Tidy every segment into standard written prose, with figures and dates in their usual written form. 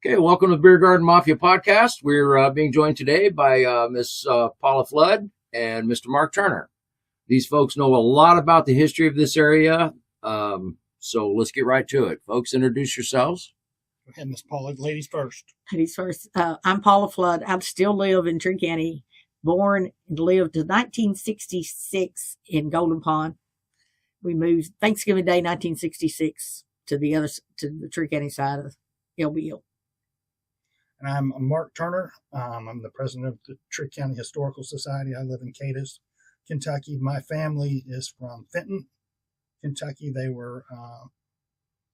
Okay, welcome to the Beer Garden Mafia Podcast. We're being joined today by Miss Paula Flood and Mr. Mark Turner. These folks know a lot about the history of this area, so let's get right to it. Folks, introduce yourselves. Go ahead, Miss Paula. Ladies first. Ladies first. I'm Paula Flood. I still live in Tree County. Born and lived to 1966 in Golden Pond. We moved Thanksgiving Day 1966 to the Tree County side of LBL. And I'm Mark Turner. I'm the president of the Tree County Historical Society. I live in Cadiz, Kentucky. My family is from Fenton, Kentucky. They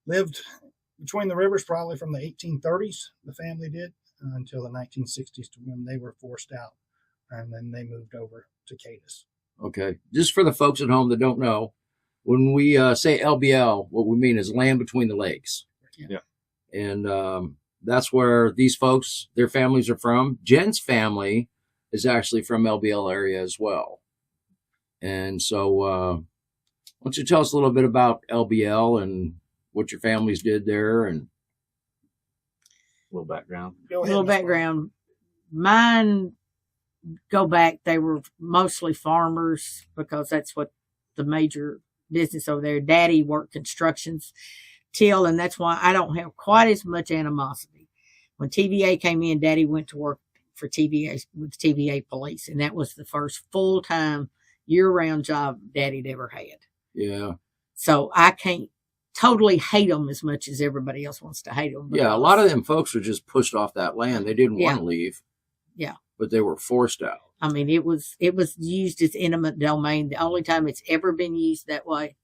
lived between the rivers probably from the 1830s, the family did, until the 1960s to when they were forced out. And then they moved over to Cadiz. Okay, just for the folks at home that don't know, when we say LBL, what we mean is land between the lakes. Yeah. And that's where these folks, their families are from. Jen's family is actually from LBL area as well. And so why don't you tell us a little bit about LBL and what your families did there and a little background. Go ahead, A little Ms. Paula. background. Mine go back. They were mostly farmers because that's what the major business over there. Daddy worked constructions till, and that's why I don't have quite as much animosity. When TVA came in, Daddy went to work for TVA with TVA police, and that was the first full-time year-round job Daddy'd ever had. Yeah. So I can't totally hate them as much as everybody else wants to hate them. Yeah, a lot of them folks were just pushed off that land. They didn't want to leave. Yeah. But they were forced out. I mean, it was used as eminent domain. The only time it's ever been used that way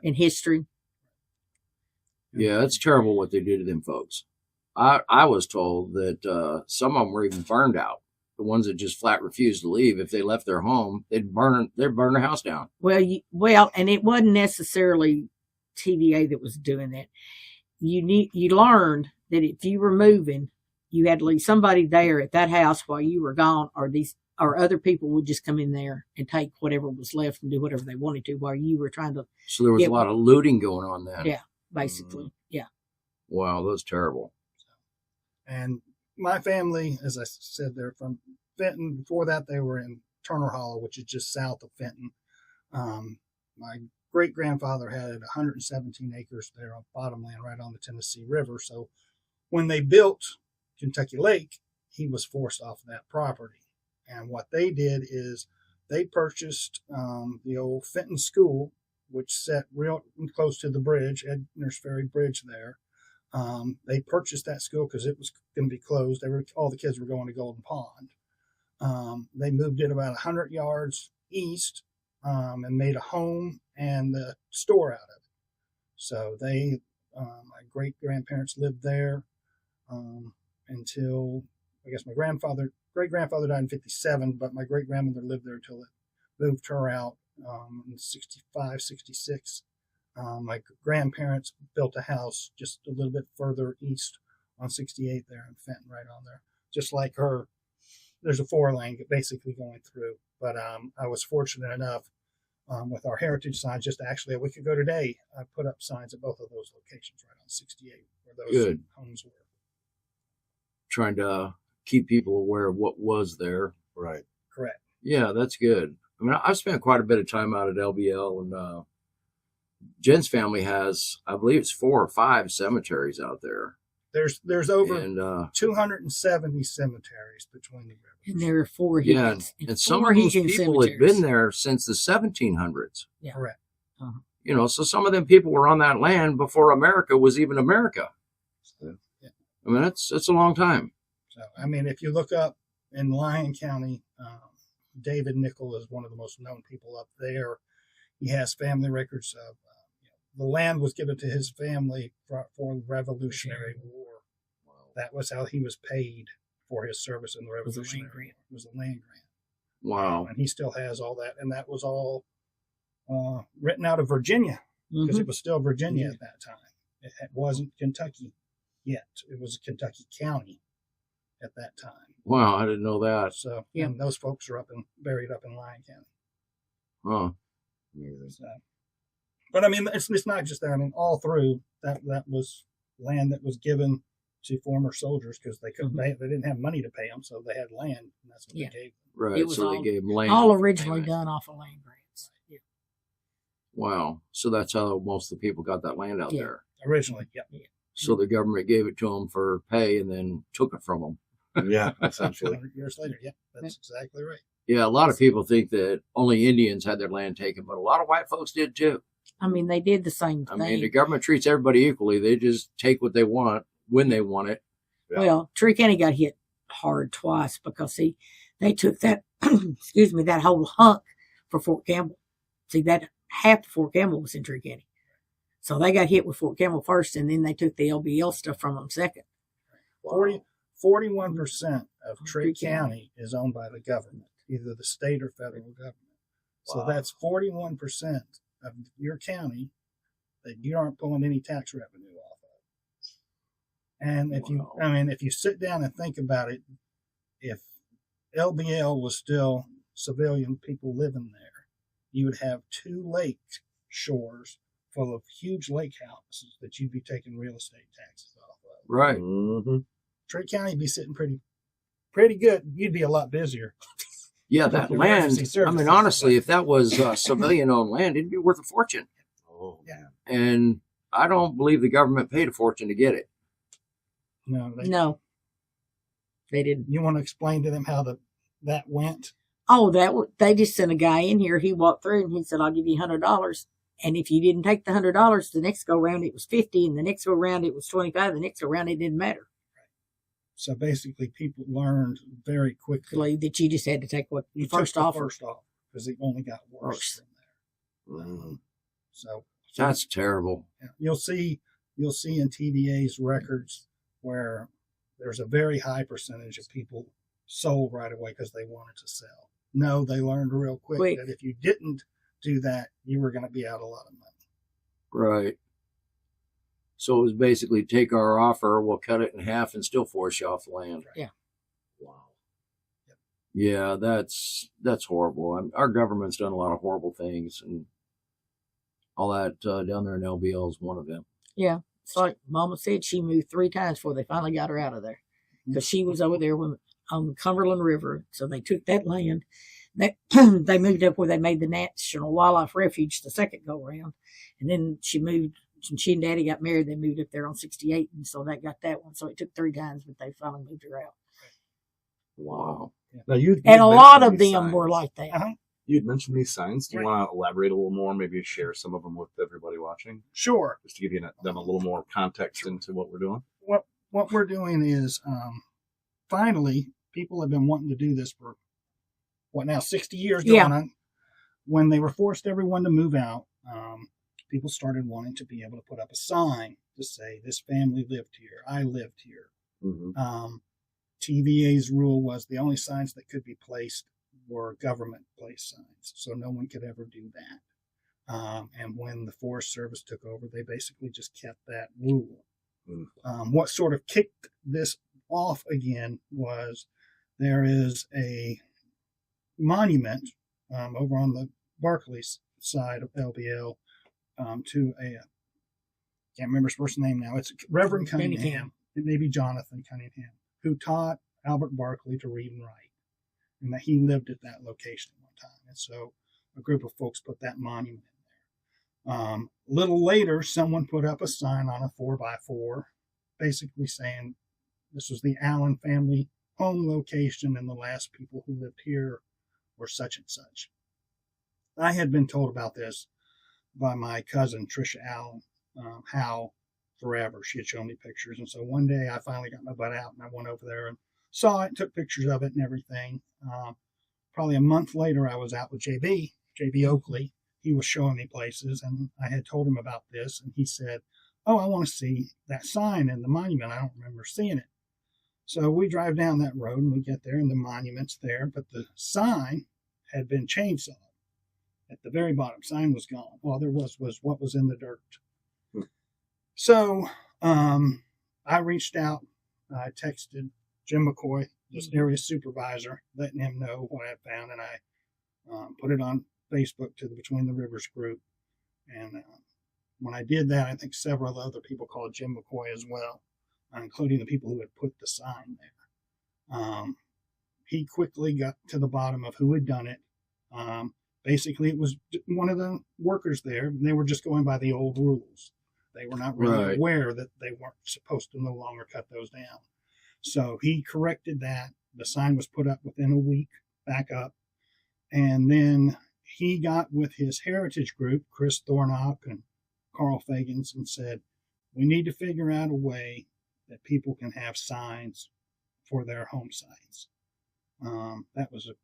in history. Yeah, it's terrible what they did to them folks. I was told that some of them were even burned out. The ones that just flat refused to leave, if they left their home, they'd burn their house down. Well, and it wasn't necessarily TVA that was doing that. You learned that if you were moving, you had to leave somebody there at that house while you were gone, or other people would just come in there and take whatever was left and do whatever they wanted to while you were trying to. So there was a lot of looting going on then. Yeah, basically. Yeah. Wow, that was terrible. And my family, as I said, they're from Fenton. Before that, they were in Turner Hollow, which is just south of Fenton. My great-grandfather had 117 acres there on bottomland right on the Tennessee River. So when they built Kentucky Lake, he was forced off of that property. And what they did is they purchased the old Fenton School, which sat real close to the bridge, Edner's Ferry Bridge there. They purchased that school because it was going to be closed. All the kids were going to Golden Pond. They moved it about 100 yards east and made a home and a store out of it. So my great-grandparents lived there until, I guess, my great-grandfather died in 57, but my great-grandmother lived there until it moved her out in 65, 66. My grandparents built a house just a little bit further east on 68 there in Fenton, right on there. Just like her, there's a 4-lane basically going through. But I was fortunate enough with our heritage signs, just actually a week ago today, I put up signs at both of those locations right on 68 where those homes were. Trying to keep people aware of what was there. Right. Correct. Yeah, that's good. I mean, I've spent quite a bit of time out at LBL, and Jen's family has, I believe it's 4 or 5 cemeteries out there. There's over 270 cemeteries between the rivers. And there are 4 Yeah, heathens. and some of those people had been there since the 1700s. Yeah. Correct. You know, so some of them people were on that land before America was even America. So, yeah. I mean, that's a long time. So, I mean, if you look up in Lyon County, David Nickel is one of the most known people up there. He has family records of the land was given to his family for the Revolutionary War. Wow. That was how he was paid for his service in the Revolutionary War. It was a land grant. Wow. And he still has all that. And that was all written out of Virginia because it was still Virginia at that time. It wasn't Kentucky yet. It was Kentucky County at that time. Wow, I didn't know that. So, and those folks are buried up in Lyon County. Huh. So, but I mean, it's not just there. I mean, all through that was land that was given to former soldiers because they couldn't pay, they didn't have money to pay them, so they had land, and that's what Yeah. they gave them. Right. It was So they all- gave them land. All originally done off of land grants. Yeah. Wow. So that's how most of the people got that land out Yeah. there. Originally, yep. So the government gave it to them for pay and then took it from them. Yeah, essentially. 100 years later, yep, that's exactly right. Yeah, a lot of people think that only Indians had their land taken, but a lot of white folks did too. I mean, they did the same I thing. mean, the government treats everybody equally. They just take what they want when they want it. Yeah. Well, Tree County got hit hard twice because they took that excuse me, that whole hunk for Fort Campbell. See, that half of Fort Campbell was in Tree County. So they got hit with Fort Campbell first, and then they took the LBL stuff from them second. 41% of Tree Tree County. County is owned by the government, either the state or federal government. So Wow. that's 41% of your county that you aren't pulling any tax revenue off of. And if you sit down and think about it, if LBL was still civilian people living there, you would have 2 lake shores full of huge lake houses that you'd be taking real estate taxes off of. Right. Mm-hmm. Tree County would be sitting pretty good. You'd be a lot busier. Yeah, that The land, emergency I services. mean, honestly, if that was civilian-owned land, it'd be worth a fortune. Oh, Yeah. And I don't believe the government paid a fortune to get it. No, No, they didn't. You want to explain to them how that went? Oh, they just sent a guy in here. He walked through and he said, "I'll give you $100." And if you didn't take the $100, the next go round it was 50, and the next go round it was 25. The next go round it didn't matter. So basically, people learned very quickly. Like, that you just had to take what You you first took the offer. first off because it only got worse Worse. from there. Mhm. So That's terrible. yeah, you'll see in TVA's records where there's a very high percentage of people sold right away because they wanted to sell. No, they learned real quick that if you didn't do that, you were going to be out a lot of money. Right. So it was basically take our offer, we'll cut it in half and still force you off the land. Yeah. Wow. Yeah, that's horrible. Our government's done a lot of horrible things, and all that down there in LBL is one of them. Yeah. It's like Mama said, she moved 3 times before they finally got her out of there. Because she was over there on the Cumberland River. So they took that land. They moved up where they made the National Wildlife Refuge the second go round. And then she and Daddy got married. They moved up there on 68. And so that got that one. So it took 3 times, but they finally moved her out. Wow. Now you And a lot of them were like that. Uh-huh. You'd mentioned these signs. Do you Right. want to elaborate a little more? Maybe share some of them with everybody watching, Sure. just to give them a little more context into what we're doing. What we're doing is finally people have been wanting to do this for 60 years going Yeah. on. When they were forced everyone to move out, people started wanting to be able to put up a sign to say this family lived here, I lived here. Mm-hmm. TVA's rule was the only signs that could be placed were government placed signs, so no one could ever do that. And when the Forest Service took over, they basically just kept that rule. What sort of kicked this off again was there is a monument over on the Barclays side of LBL to a can't remember his first name now. It's Reverend Cunningham. It may be Jonathan Cunningham, who taught Albert Barkley to read and write, and that he lived at that location at one time. And so a group of folks put that monument in there. A little later, someone put up a sign on a 4x4, basically saying this was the Allen family home location, and the last people who lived here were such and such. I had been told about this by my cousin, Trisha Allen, how forever. She had shown me pictures. And so one day I finally got my butt out and I went over there and saw it, took pictures of it and everything. Probably a month later, I was out with JB Oakley. He was showing me places, and I had told him about this, and he said, "Oh, I want to see that sign and the monument. I don't remember seeing it." So we drive down that road and we get there, and the monument's there, but the sign had been chainsawed. At the very bottom, sign was gone. All there was what was in the dirt. So I reached out. I texted Jim McCoy, this area supervisor, letting him know what I found, and I put it on Facebook to the Between the Rivers group. And when I did that, I think several other people called Jim McCoy as well. including the people who had put the sign there. He quickly got to the bottom of who had done it. Basically, it was one of the workers there, and they were just going by the old rules. They were not really aware that they weren't supposed to no longer cut those down. So he corrected that. The sign was put up within a week, back up. And then he got with his heritage group, Chris Thornock and Carl Fagans, and said, we need to figure out a way that people can have signs for their home sites. That was a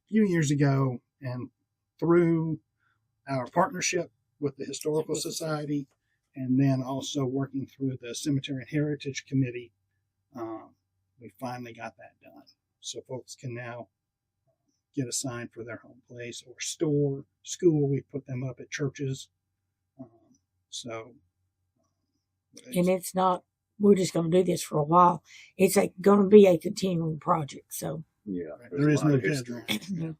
few years ago, and through our partnership with the Historical Society, and then also working through the Cemetery and Heritage Committee, we finally got that done. So folks can now get a sign for their home place or store, school. We put them up at churches. And it's not, we're just going to do this for a while. It's going to be a continuing project. So there is no deadline.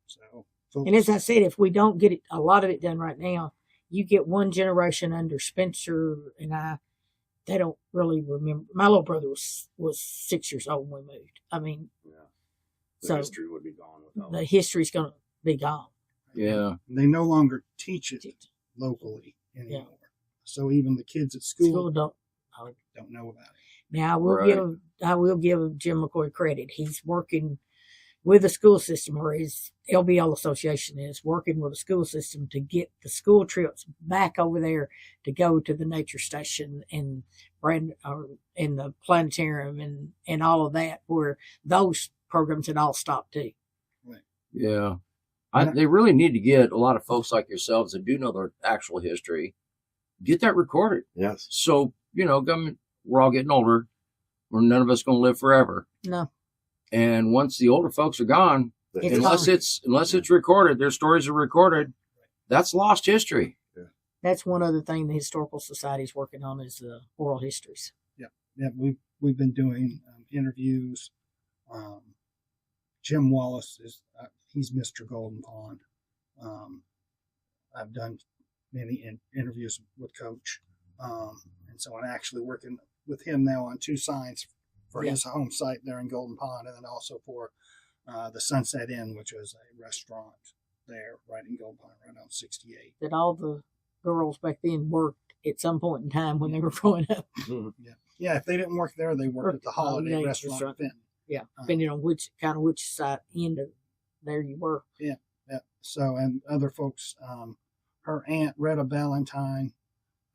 So, folks, and as I said, if we don't get a lot of it done right now, you get one generation under Spencer and I, they don't really remember. My little brother was 6 years old when we moved. I mean, the history would be gone without the history's going to be gone. Yeah. They no longer teach it locally anymore. Yeah. So even the kids at school don't know about it. Now I will give Jim McCoy credit. He's working with the school system, or his LBL association is working with the school system to get the school trips back over there to go to the nature station and in the planetarium and all of that, where those programs had all stopped too. Right. Yeah. They really need to get a lot of folks like yourselves that do know their actual history, get that recorded. Yes. So, we're all getting older. None of us going to live forever. No. And once the older folks are gone, unless it's recorded, their stories are recorded, that's lost history. Yeah. That's one other thing the Historical Society is working on is the oral histories. Yeah. We've been doing interviews. Jim Wallace he's Mr. Golden Pond. I've done many interviews with Coach, and so I'm actually working with him now on 2 signs for his home site there in Golden Pond, and then also for the Sunset Inn, which is a restaurant there right in Golden Pond, right on 68. That all the girls back then worked at some point in time when they were growing up. Yeah. If they didn't work there, they worked at the Holiday Restaurant. Yeah, depending on which side end of there you were. Yeah. So, and other folks, her aunt Retta Ballantyne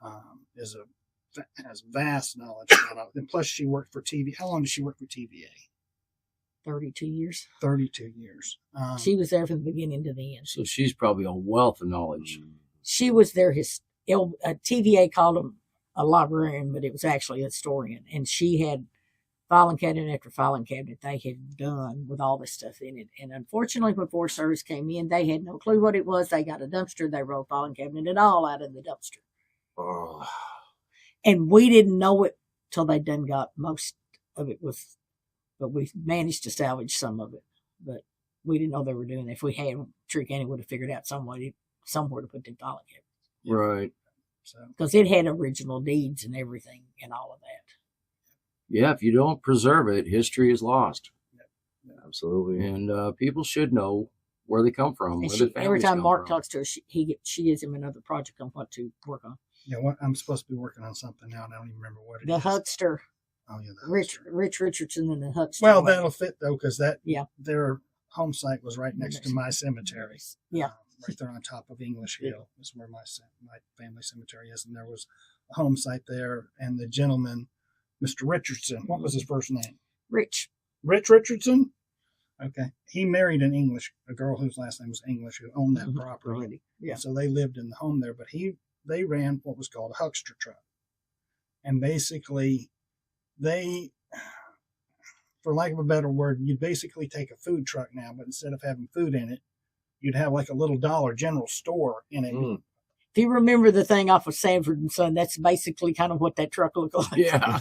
has vast knowledge about it. And plus, she worked for TV. How long did she work for TVA? 32 years. 32 years. She was there from the beginning to the end. So she's probably a wealth of knowledge. She was there. TVA called him a librarian, but it was actually a historian. And she had filing cabinet after filing cabinet they had done with all this stuff in it. And unfortunately, when Forest Service came in, they had no clue what it was. They got a dumpster. They rolled filing cabinet and all out of the dumpster. Oh. And we didn't know it till they done got most of it but we managed to salvage some of it. But we didn't know they were doing it. If we had, Trick Annie would have figured out somewhere to put them filing cabinets. Right. Because it had original deeds and everything and all of that. Yeah, if you don't preserve it, history is lost. Yeah, absolutely. And people should know where they come from. Every time Mark talks to her, she gives him another project on what to work on. Yeah, I'm supposed to be working on something now, and I don't even remember what it is. The Huckster. Oh, yeah, Rich Richardson and the Huckster. Well, that'll fit, though, because their home site was right next to my cemetery. Yeah. Right there on top of English Hill is where my family cemetery is, and there was a home site there, and the gentleman, Mr. Richardson, what was his first name? Rich Richardson? Okay. He married a girl whose last name was English, who owned that property. Yeah. So they lived in the home there, but they ran what was called a huckster truck. And basically, for lack of a better word, you'd basically take a food truck now, but instead of having food in it, you'd have like a little Dollar General store in it. Mm. If you remember the thing off of Sanford and Son, that's basically kind of what that truck looked like. Yeah.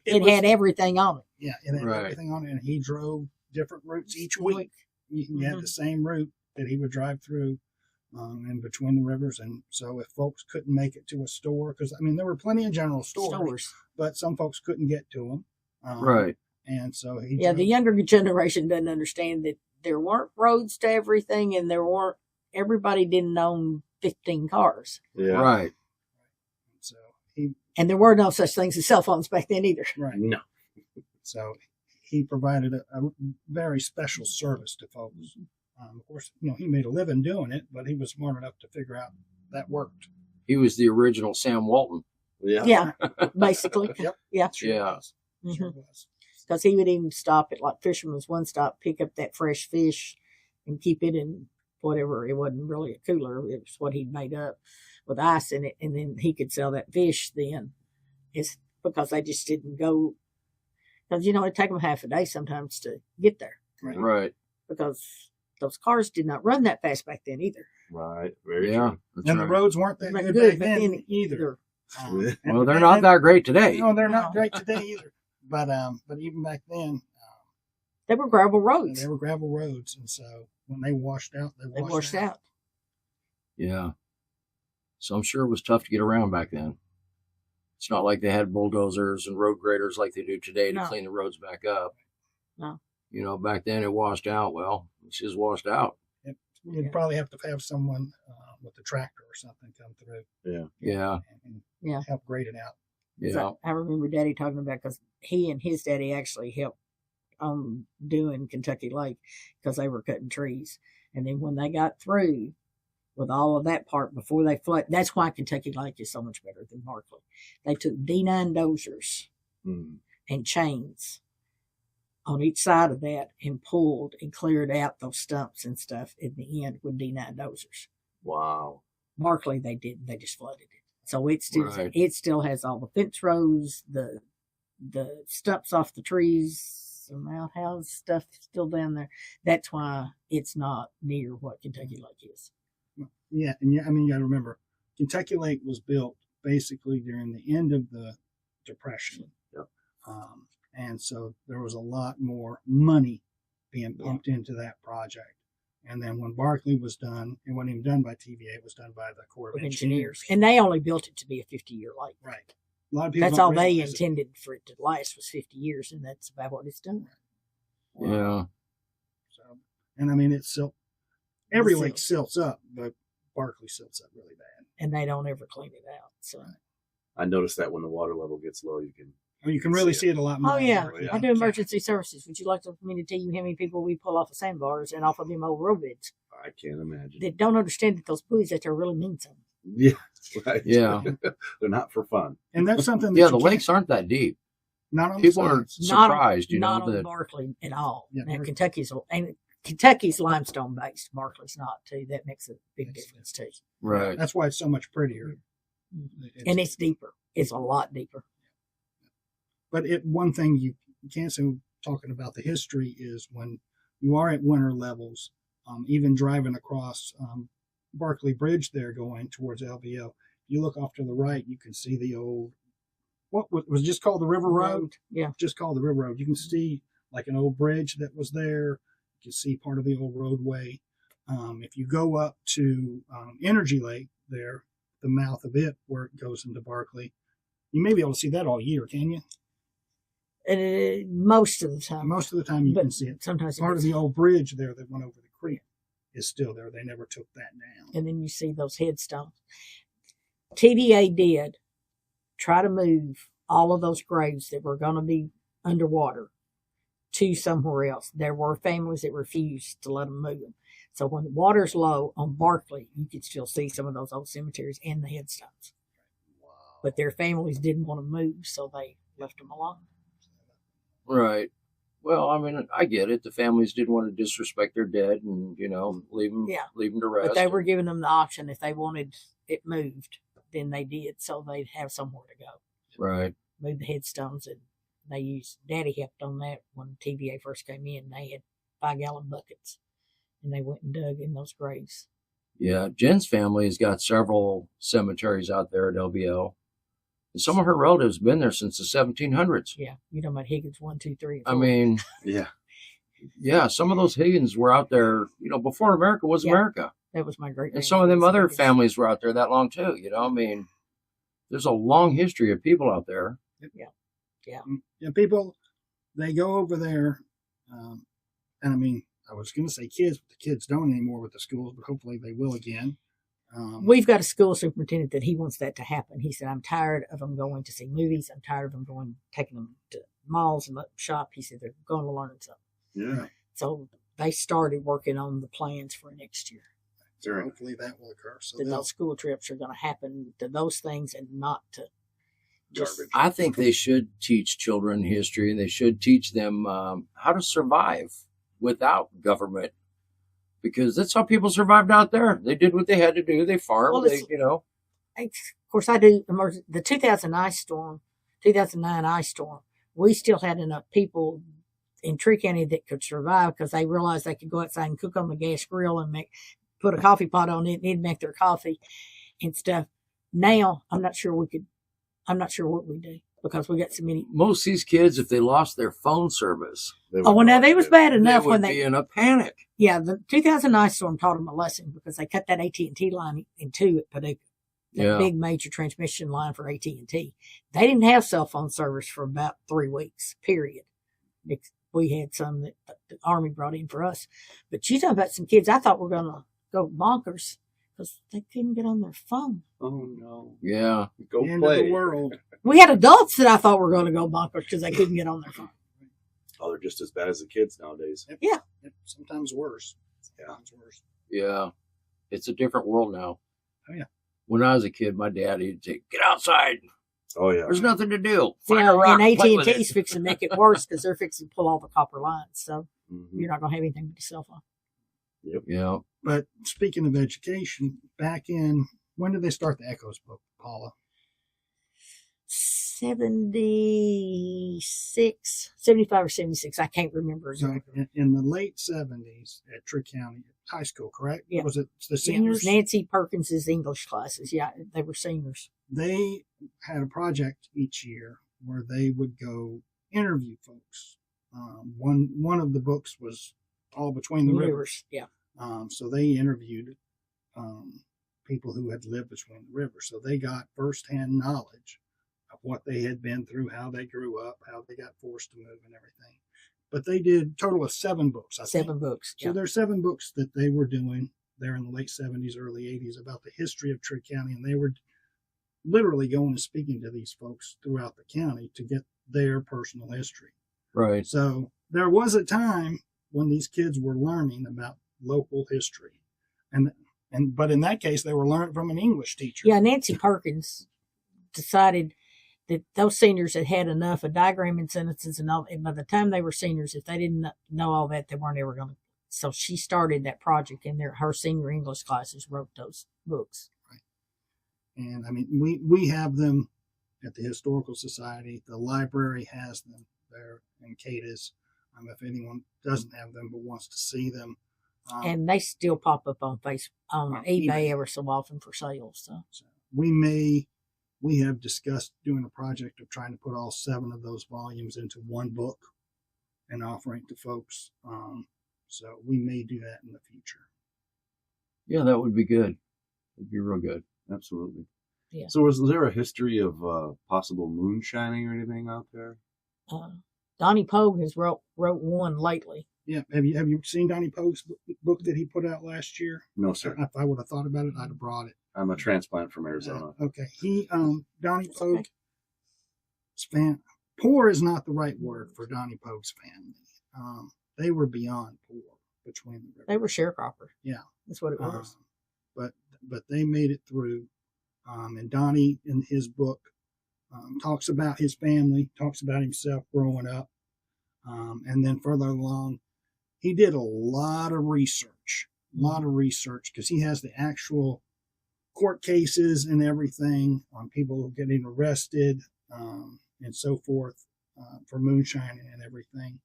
It had everything on it. Yeah, it had everything on it, and he drove different routes each week. You had the same route that he would drive through in between the rivers. And so if folks couldn't make it to a store, because I mean, there were plenty of general stores. But some folks couldn't get to them. Right. And so the younger generation doesn't understand that there weren't roads to everything, and everybody didn't own 15 cars. Yeah. Right. So and there were no such things as cell phones back then either. Right. No. So he provided a very special service to folks. Of course, he made a living doing it, but he was smart enough to figure out that worked. He was the original Sam Walton. Yeah, basically. Yep. Yeah. Yeah. Because he would even stop at like Fisherman's One Stop, pick up that fresh fish and keep it in whatever. It wasn't really a cooler. It was what he'd made up with ice in it. And then he could sell that fish then. It's because they just didn't go. Because, it'd take them half a day sometimes to get there. Right. Because those cars did not run that fast back then either. Right. Very true. And the roads weren't that good back then either. Well, they're not that great today. No, they're not great today either. But even back then, they were gravel roads. And so when they washed out, they washed out. Yeah. So I'm sure it was tough to get around back then. It's not like they had bulldozers and road graders like they do today to clean the roads back up. No. Back then it washed out. Well, it's just washed out. You'd probably have to have someone with a tractor or something come through. Yeah. And help grade it out. Yeah. So I remember Daddy talking about, because he and his daddy actually helped doing Kentucky Lake because they were cutting trees. And then when they got through with all of that part before they flood, that's why Kentucky Lake is so much better than Barkley. They took D9 dozers and chains on each side of that and pulled and cleared out those stumps and stuff in the end with D9 dozers. Wow. Barkley, they didn't. They just flooded it. So it still has all the fence rows, the stumps off the trees, some outhouse stuff still down there. That's why it's not near what Kentucky Lake is. Yeah, and you got to remember, Kentucky Lake was built basically during the end of the Depression. Yep. And so there was a lot more money being pumped into that project. And then when Barkley was done, it wasn't even done by TVA, it was done by the Corps of Engineers. And they only built it to be a 50-year lake. Right. A lot of people that's all they intended for it to last was 50 years, and that's about what it's done. Right. Yeah. So, and it's silt. Every lake silts up, but Barkley silts up really bad. And they don't ever clean it out. So I noticed that when the water level gets low, you can really see it a lot more. Oh, yeah. I do emergency services. Would you like for me to tell you how many people we pull off of sandbars and off of them old road beds? I can't imagine. They don't understand that those buoys out there really mean something. Yeah, right. Yeah. They're not for fun. And that's something that the lakes aren't that deep. Not on people are surprised, not on Barkley at all. Yeah, and Kentucky's limestone based. Barkley's not too. That makes a big difference too. Right. That's why it's so much prettier. And it's deeper. It's a lot deeper. But one thing you can't say, talking about the history, is when you are at winter levels, even driving across Barkley Bridge there going towards LBO, you look off to the right, you can see the old, what was just called the River Road? Yeah. Just called the River Road. You can see like an old bridge that was there. You can see part of the old roadway. If you go up to Energy Lake there, the mouth of it where it goes into Barkley, you may be able to see that all year, can you? Most of the time. Most of the time you can see it. Sometimes part of the old bridge there that went over the creek is still there. They never took that down. And then you see those headstones. TVA did try to move all of those graves that were going to be underwater to somewhere else. There were families that refused to let them move them. So when the water's low on Barkley, you could still see some of those old cemeteries and the headstones. Wow. But their families didn't want to move, so they left them alone. Right. Well, I get it. The families didn't want to disrespect their dead and, leave them to rest. But they were giving them the option. If they wanted it moved, then they did, so they'd have somewhere to go. Right. Move the headstones, and Daddy helped on that when TVA first came in. They had 5-gallon buckets, and they went and dug in those graves. Yeah, Jen's family has got several cemeteries out there at LBL. And some of her relatives have been there since the 1700s. Yeah, you know about Higgins 1, 2, 3, and 4. Yeah, some of those Higgins were out there, before America was America. That was my great. And some of them other families were out there that long too. You know, I mean, there's a long history of people out there. Yeah. People, they go over there, and I mean, I was going to say kids, but the kids don't anymore with the schools, but hopefully they will again. We've got a school superintendent that he wants that to happen. He said, I'm tired of them going to see movies. I'm tired of them taking them to malls and let them shop. He said, they're going to learn something. Yeah. So they started working on the plans for next year. So hopefully that will occur. So those school trips are going to happen to those things and not to Garbage. I think they should teach children history, and they should teach them how to survive without government, because that's how people survived out there. They did what they had to do. They farmed. Well, of course, I do. The 2009 ice storm, we still had enough people in Tree County that could survive because they realized they could go outside and cook on the gas grill and put a coffee pot on it and it'd make their coffee and stuff. Now, I'm not sure what we do because we got so many. Most of these kids, if they lost their phone service, now they was bad enough they would be in a panic. Yeah, the 2009 storm taught them a lesson because they cut that AT&T line in two at Paducah. That big major transmission line for AT&T. They didn't have cell phone service for about 3 weeks, period. We had some that the Army brought in for us. But you talking about some kids I thought were going to go bonkers because they couldn't get on their phone. Oh, no. Yeah. Go end play. of the world. We had adults that I thought were going to go bonkers because they couldn't get on their phone. Oh, they're just as bad as the kids nowadays. Yeah. Sometimes worse. Sometimes worse. Yeah. It's a different world now. Oh, yeah. When I was a kid, my dad, he'd say, get outside. Oh, yeah. There's nothing to do. Find Yeah, a rock, and play with AT&T's it. fixing to make it worse because they're fixing to pull all the copper lines. So Mhm. you're not going to have anything but a cell phone. Yeah. But speaking of education, when did they start the Echoes book, Paula? 75 or 76. I can't remember So exactly. in the late 70s at Tree County High School, correct? Yeah. Was it the Yeah, it seniors? was Nancy Perkins's English classes. Yeah, they were seniors. They had a project each year where they would go interview folks. One of the books was All Between the Rivers. Yeah. So they interviewed people who had lived between the rivers. So they got firsthand knowledge of what they had been through, how they grew up, how they got forced to move and everything. But they did a total of 7 books, I think. 7 books. So there's 7 books that they were doing there in the late 70s, early 80s about the history of Tree County. And they were literally going and speaking to these folks throughout the county to get their personal history. Right. So there was a time when these kids were learning about local history. But in that case, they were learning from an English teacher. Yeah, Nancy Perkins decided that those seniors had had enough of diagramming sentences and all. And by the time they were seniors, if they didn't know all that, they weren't ever going to. So she started that project, and her senior English classes wrote those books. Right. And I mean, we have them at the Historical Society. The library has them there in Cadiz. If anyone doesn't have them but wants to see them. And they still pop up on Facebook, on eBay eBay. ever so often for sale. So we have discussed doing a project of trying to put all 7 of those volumes into one book and offering it to folks. So we may do that in the future. Yeah, that would be good. It'd be real good. Absolutely. Yeah. So was there a history of possible moonshining or anything out there? Donnie Pogue has wrote one lately. Yeah. Have you seen Donnie Pogue's book that he put out last year? No, sir. If I would have thought about it, I'd have brought it. I'm a transplant from Arizona. Okay. Donnie Pogue's poor is not the right word for Donnie Pogue's family. They were beyond poor between the rivers. They were sharecroppers. Yeah. That's what it was. But they made it through. And Donnie, in his book, talks about his family, talks about himself growing up. And then further along, he did a lot of research because he has the actual court cases and everything on people getting arrested and so forth for moonshining and everything.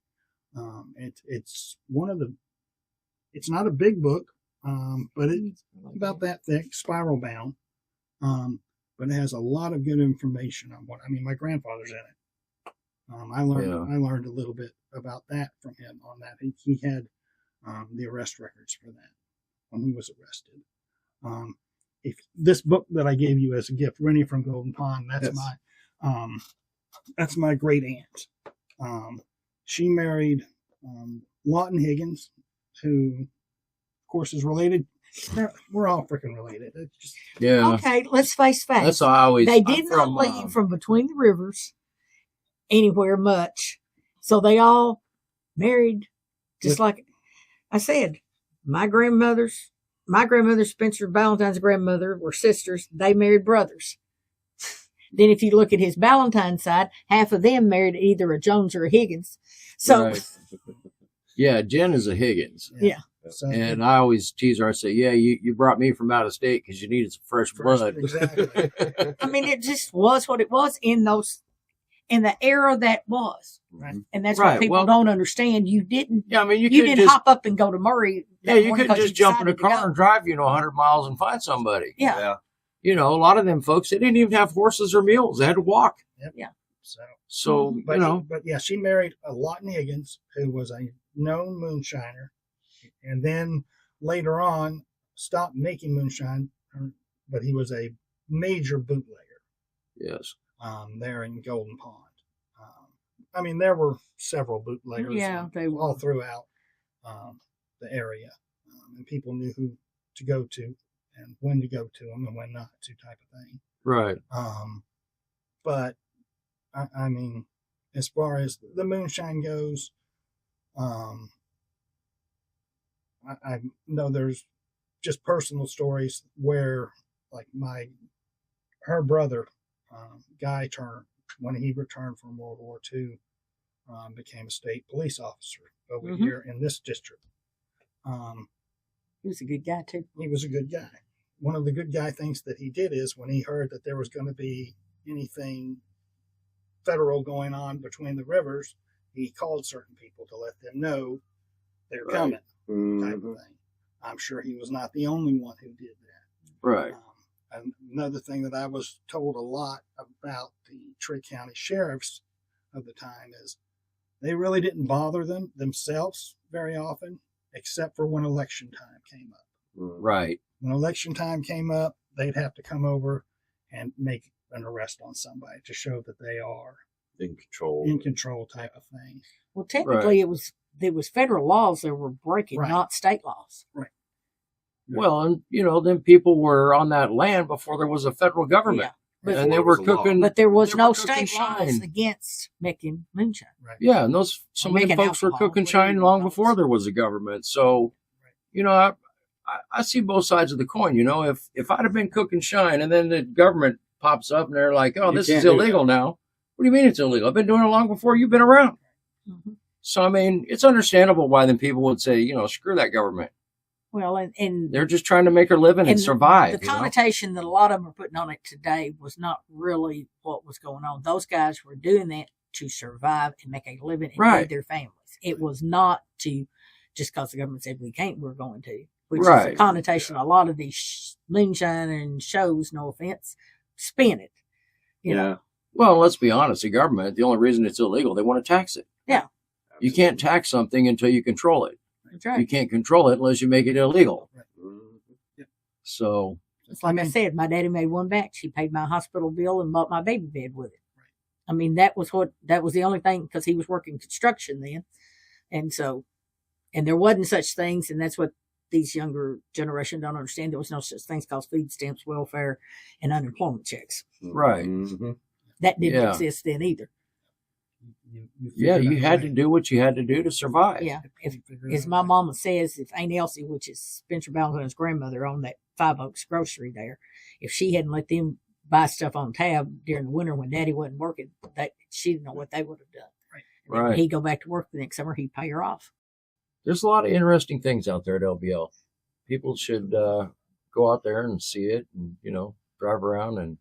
It's not a big book, but it's about that thick, spiral bound. But it has a lot of good information on my grandfather's in it. I learned a little bit about that from him on that. He had the arrest records for that. when he was arrested. If this book that I gave you as a gift, Rennie from Golden Pond, that's my great aunt. She married Lawton Higgins, who, of course, is related. We're all freaking related. It's just, Okay, let's face facts. That's how I always. They did not leave from between the rivers anywhere much, so they all married. Just like I said, my grandmother, Spencer Valentine's grandmother, were sisters. They married brothers. Then if you look at his Valentine's side, half of them married either a Jones or a Higgins. So, right. Yeah, Jen is a Higgins. Yeah. so, And I always tease her. I say, yeah, you brought me from out of state because you needed some fresh blood. Exactly. I mean, it just was what it was in the era that was. Right. And that's Right, what people well- don't understand. You didn't Yeah, I mean, you didn't just, hop up and go to Murray. yeah, that you morning couldn't 'cause just jump in a decided to car go. and drive, 100 miles and find somebody. Yeah. A lot of them folks, they didn't even have horses or mules. They had to walk. So, But yeah, she married a Lawton Higgins, who was a known moonshiner, and then later on stopped making moonshine, but he was a major bootlegger. yes. There in Golden Pond. I mean, there were several bootleggers they were. all throughout the area, and people knew who to go to and when to go to them and when not to, type of thing. Right. But I mean, as far as the moonshine goes, I know there's just personal stories where, like her brother, Guy Turner, when he returned from World War II, became a state police officer over here in this district. He was a good guy too. He was a good guy. One of the good guy things that he did is when he heard that there was going to be anything federal going on between the rivers, he called certain people to let them know they're coming, type of thing. I'm sure he was not the only one who did that. Right. And another thing that I was told a lot about the Trigg County sheriffs of the time is they really didn't bother themselves very often, except for when election time came up. Right. When election time came up, they'd have to come over and make an arrest on somebody to show that they are In control. type of thing. Well, technically, there was federal laws that were breaking, Right. not state laws. Right. Well, and then people were on that land before there was a federal government, Yeah. and they were Before there was a law. cooking. But there was they no were cooking state laws shine. against making moonshine. Right. Yeah, and some of them making folks were alcohol, cooking whatever shine you long call it. before there was a government. So, I see both sides of the coin. If I'd have been cooking shine and then the government pops up and they're like, "Oh, You this can't is do illegal now." What do you mean it's illegal? I've been doing it long before you've been around. Mm-hmm. So, I mean, it's understandable why then people would say, screw that government. Well, and They're just trying to make her living and survive. The connotation that a lot of them are putting on it today was not really what was going on. Those guys were doing that to survive and make a living and Right. feed their families. It was not to just because the government said we can't, we're going to. Which is Right. a connotation a lot of these moonshine and shows, no offense, spin it. You know? Well, let's be honest. The government, the only reason it's illegal, they want to tax it. Yeah. You can't tax something until you control it. That's right. You can't control it unless you make it illegal. Right. So, It's like I said, my daddy made one batch. He paid my hospital bill and bought my baby bed with it. I mean, that was the only thing, because he was working construction then. And so, and there wasn't such things, and that's what these younger generation don't understand. There was no such things called food stamps, welfare, and unemployment checks. right. That didn't Yeah. exist then either. You had to do what you had to do to survive. Yeah. As my mama says, if Aunt Elsie, which is Spencer Valentine's grandmother, on that Five Oaks grocery there, if she hadn't let them buy stuff on tab during the winter when Daddy wasn't working, she didn't know what they would have done. Right. And then Right. when he'd go back to work the next summer, he'd pay her off. There's a lot of interesting things out there at LBL. People should go out there and see it and, drive around and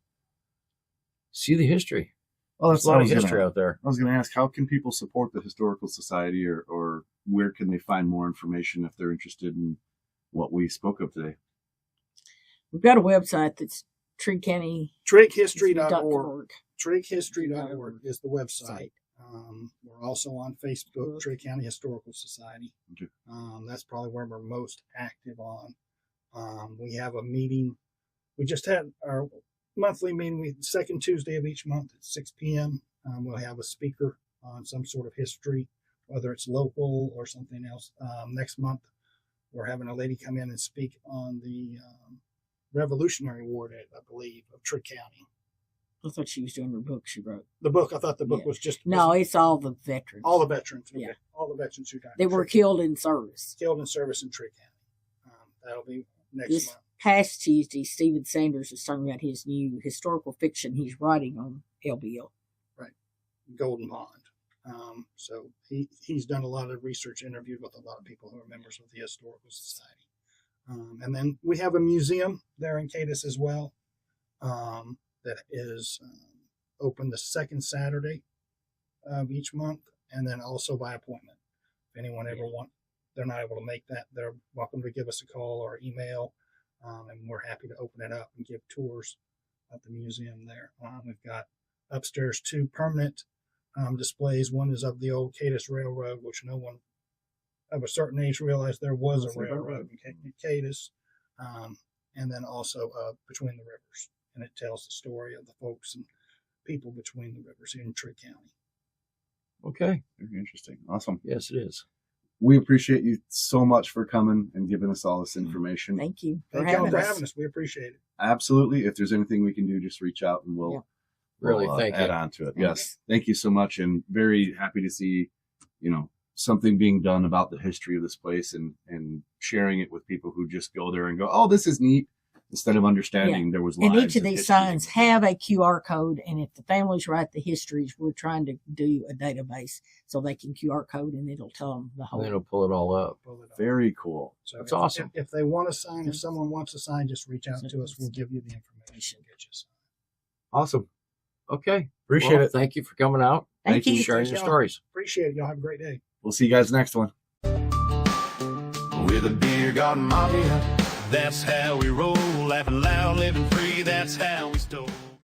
see the history. Well, There's a lot of history out there. I was going to ask, how can people support the Historical Society, or where can they find more information if they're interested in what we spoke of today? We've got a website that's Trigg County. TriggHistory.org. TriggHistory.org is the website. We're also on Facebook, Trigg County Historical Society. Okay. That's probably where we're most active on. We have a meeting. We just had our monthly meeting, second Tuesday of each month at 6 p.m. We'll have a speaker on some sort of history, whether it's local or something else. Next month, we're having a lady come in and speak on the Revolutionary War, I believe, of Trigg County. I thought she was doing her book she wrote. The book, I thought the book was just... No, it's all the veterans. All the veterans. Okay. Yeah. All the veterans who died. They were killed in service. Killed in service in Trigg County. That'll be next This month. past Tuesday, Stephen Sanders is talking about his new historical fiction he's writing on LBL. Right. Golden Pond. So he's done a lot of research, interviewed with a lot of people who are members of the Historical Society. And then we have a museum there in Cadiz as well that is open the second Saturday of each month, and then also by appointment. If anyone ever they're not able to make that, they're welcome to give us a call or email, and we're happy to open it up and give tours at the museum there. We've got upstairs 2 permanent displays. One is of the old Cadiz Railroad, which no one of a certain age realized there was a railroad in Cadiz, and then also Between the Rivers, and it tells the story of the folks and people between the rivers here in Trigg County. Okay. Very interesting. Awesome. Yes, it is. We appreciate you so much for coming and giving us all this information. Thank you for Thank y'all having for us. having us. We appreciate it. Absolutely. If there's anything we can do, just reach out and we'll Really, we'll, thank add you. on to it. Yes. Thank you so much. And very happy to see, something being done about the history of this place and sharing it with people who just go there and go, oh, this is neat, instead of understanding there was lives. And each of and these history. signs have a QR code, and if the families write the histories, we're trying to do a database so they can QR code, and it'll tell them the And whole. it'll pull it all up. Pull it up. Very cool. So That's awesome. If they want to sign, if someone wants to sign, just reach out to us. We'll give you the information. Get you signed. Awesome. Okay. Appreciate Well, it. Thank you for coming out. Thank Thank you. Sharing your Thanks, y'all. stories. Appreciate it. Y'all have a great day. We'll see you guys next one. We're the Beer Garden Mafia. That's how we roll, laughing loud, living free. That's how we stole.